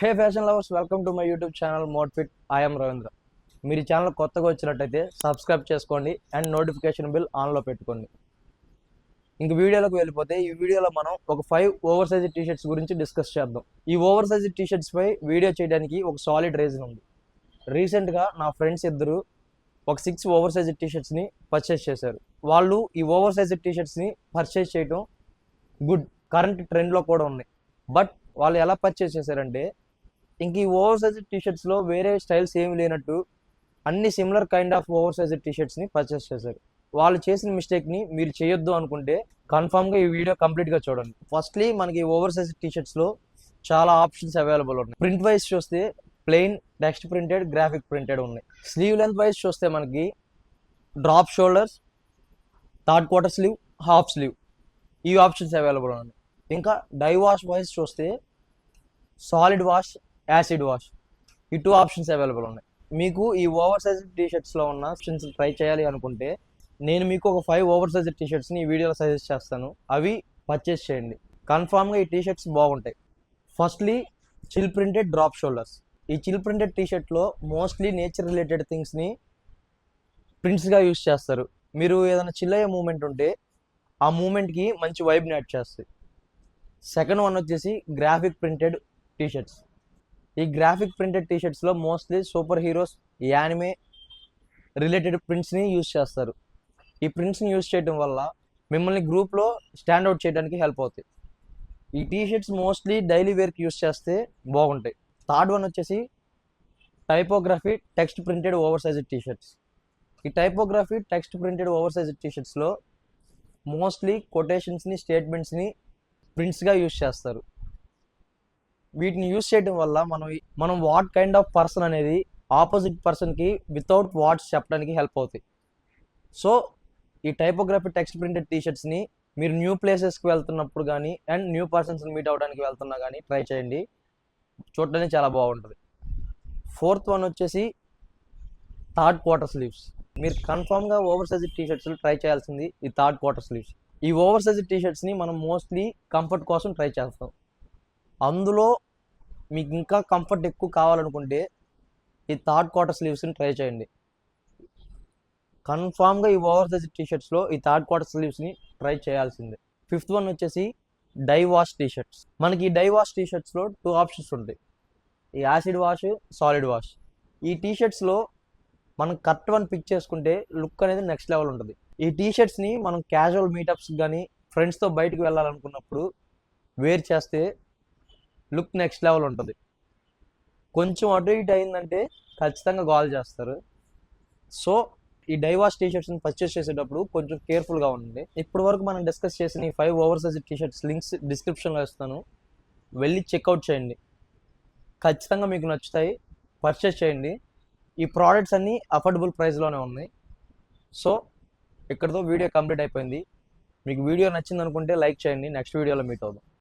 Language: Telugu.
Hey fashion lovers, welcome to my YouTube channel ModFit. I'm Ravindra. మీరు ఈ ఛానల్ కొత్తగా వచ్చినట్టయితే సబ్స్క్రైబ్ చేసుకోండి అండ్ నోటిఫికేషన్ బిల్ ఆన్లో పెట్టుకోండి. ఇంక వీడియోలోకి వెళ్ళిపోతే, ఈ వీడియోలో మనం ఒక 5 ఓవర్ సైజ్ టీషర్ట్స్ గురించి డిస్కస్ చేద్దాం. ఈ ఓవర్ సైజ్ టీషర్ట్స్ పై వీడియో చేయడానికి ఒక సాలిడ్ రీజన్ ఉంది. రీసెంట్గా నా ఫ్రెండ్స్ ఇద్దరు ఒక 6 ఓవర్ సైజ్ టీషర్ట్స్ని పర్చేస్ చేశారు. వాళ్ళు ఈ ఓవర్ సైజ్ టీషర్ట్స్ని పర్చేస్ చేయడం గుడ్, కరెంట్ ట్రెండ్లో కూడా ఉన్నాయి. బట్ వాళ్ళు ఎలా పర్చేస్ చేశారంటే, ఇంక ఈ ఓవర్ సైజ్ టీషర్ట్స్లో వేరే స్టైల్స్ ఏమి లేనట్టు అన్ని similar kind of over size టీషర్ట్స్ని పర్చేస్ చేశారు. వాళ్ళు చేసిన మిస్టేక్ని మీరు చేయొద్దు అనుకుంటే కన్ఫామ్గా ఈ వీడియో కంప్లీట్గా చూడండి. ఫస్ట్లీ మనకి ఓవర్ సైజ్ టీషర్ట్స్లో చాలా ఆప్షన్స్ అవైలబుల్ ఉన్నాయి. ప్రింట్ వైజ్ చూస్తే plain, text printed, graphic printed ఉన్నాయి. స్లీవ్ లెంత్ వైజ్ చూస్తే మనకి drop shoulders, third quarter sleeve, half sleeve, ఈ ఆప్షన్స్ అవైలబుల్ ఉన్నాయి. ఇంకా డై వాష్ వైజ్ చూస్తే సాలిడ్ వాష్, యాసిడ్ వాష్, ఈ 2 ఆప్షన్స్ అవైలబుల్ ఉన్నాయి. మీకు ఈ ఓవర్ సైజ్ టీషర్ట్స్లో ఉన్న ఆప్షన్స్ ట్రై చేయాలి అనుకుంటే నేను మీకు ఒక 5 ఓవర్ సైజ్ టీషర్ట్స్ని ఈ వీడియోలో సజెస్ట్ చేస్తాను. అవి పర్చేస్ చేయండి. కన్ఫామ్గా ఈ టీషర్ట్స్ బాగుంటాయి. Firstly chill printed drop shoulders. ఈ చిల్ ప్రింటెడ్ టీషర్ట్లో మోస్ట్లీ నేచర్ రిలేటెడ్ థింగ్స్ని ప్రింట్స్గా యూస్ చేస్తారు. మీరు ఏదైనా చిల్ అయ్యే మూమెంట్ ఉంటే ఆ మూమెంట్కి మంచి వైబ్ని యాడ్ చేస్తాయి. సెకండ్ వన్ వచ్చేసి గ్రాఫిక్ ప్రింటెడ్ టీషర్ట్స్. ఈ గ్రాఫిక్ ప్రింటెడ్ టీషర్ట్స్లో mostly super heroes, anime related ప్రింట్స్ని యూజ్ చేస్తారు. ఈ ప్రింట్స్ని యూజ్ చేయడం వల్ల మిమ్మల్ని గ్రూప్లో స్టాండ్అవుట్ చేయడానికి హెల్ప్ అవుతాయి. ఈ టీషర్ట్స్ మోస్ట్లీ డైలీ వేర్కి యూజ్ చేస్తే బాగుంటాయి. థర్డ్ వన్ వచ్చేసి typography text printed over size T-shirts. ఈ typography text printed over size టీషర్ట్స్లో మోస్ట్లీ కొటేషన్స్ని, స్టేట్మెంట్స్ని ప్రింట్స్గా యూజ్ చేస్తారు. వీటిని యూజ్ చేయడం వల్ల మనం వాట్ కైండ్ ఆఫ్ పర్సన్ అనేది ఆపోజిట్ పర్సన్కి వితౌట్ వాట్స్ చెప్పడానికి హెల్ప్ అవుతాయి. సో ఈ టైపోగ్రఫీ టెక్స్ట్ ప్రింటెడ్ టీషర్ట్స్ని మీరు న్యూ ప్లేసెస్కి వెళ్తున్నప్పుడు కానీ అండ్ న్యూ పర్సన్స్ని మీట్ అవ్వడానికి వెళ్తున్నా కానీ ట్రై చేయండి. చూడడానికి చాలా బాగుంటుంది. ఫోర్త్ వన్ వచ్చేసి థర్డ్ క్వార్టర్ స్లీవ్స్. మీరు కన్ఫామ్గా ఓవర్ సైజ్ టీషర్ట్స్ ట్రై చేయాల్సింది ఈ థర్డ్ క్వార్టర్ స్లీవ్స్. ఈ ఓవర్ సైజ్ టీషర్ట్స్ని మనం మోస్ట్లీ కంఫర్ట్ కోసం ట్రై చేస్తాం. అందులో మీకు ఇంకా కంఫర్ట్ ఎక్కువ కావాలనుకుంటే ఈ థర్డ్ క్వార్టర్ స్లీవ్స్ని ట్రై చేయండి. కన్ఫామ్గా ఈ ఓవర్ సైజ్ టీషర్ట్స్లో ఈ థర్డ్ క్వార్టర్ స్లీవ్స్ని ట్రై చేయాల్సిందే. ఫిఫ్త్ వన్ వచ్చేసి డై వాష్ టీషర్ట్స్. మనకి ఈ డై వాష్ టీషర్ట్స్లో 2 ఆప్షన్స్ ఉంటాయి, ఈ యాసిడ్ వాష్, సాలిడ్ వాష్. ఈ టీషర్ట్స్లో మనం కరెక్ట్ వన్ పిక్ చేసుకుంటే లుక్ అనేది నెక్స్ట్ లెవెల్ ఉంటుంది. ఈ టీషర్ట్స్ని మనం క్యాజువల్ మీటప్స్ కానీ ఫ్రెండ్స్తో బయటకు వెళ్ళాలనుకున్నప్పుడు వేర్ చేస్తే లుక్ నెక్స్ట్ లెవెల్ ఉంటుంది. కొంచెం అటు ఇటు అయిందంటే ఖచ్చితంగా గోల్ చేస్తారు. సో ఈ డైవాష్ టీషర్ట్స్ని పర్చేస్ చేసేటప్పుడు కొంచెం కేర్ఫుల్గా ఉండండి. ఇప్పటి వరకు మనం డిస్కస్ చేసిన ఈ 5 ఓవర్ సైజ్ టీషర్ట్స్ లింక్స్ డిస్క్రిప్షన్లో ఇస్తాను, వెళ్ళి చెక్అవుట్ చేయండి. ఖచ్చితంగా మీకు నచ్చుతాయి, పర్చేస్ చేయండి. ఈ ప్రోడక్ట్స్ అన్నీ అఫోర్డబుల్ ప్రైస్లోనే ఉన్నాయి. సో ఇక్కడితో వీడియో కంప్లీట్ అయిపోయింది. మీకు వీడియో నచ్చింది అనుకుంటే లైక్ చేయండి. నెక్స్ట్ వీడియోలో మీట్ అవుదాం.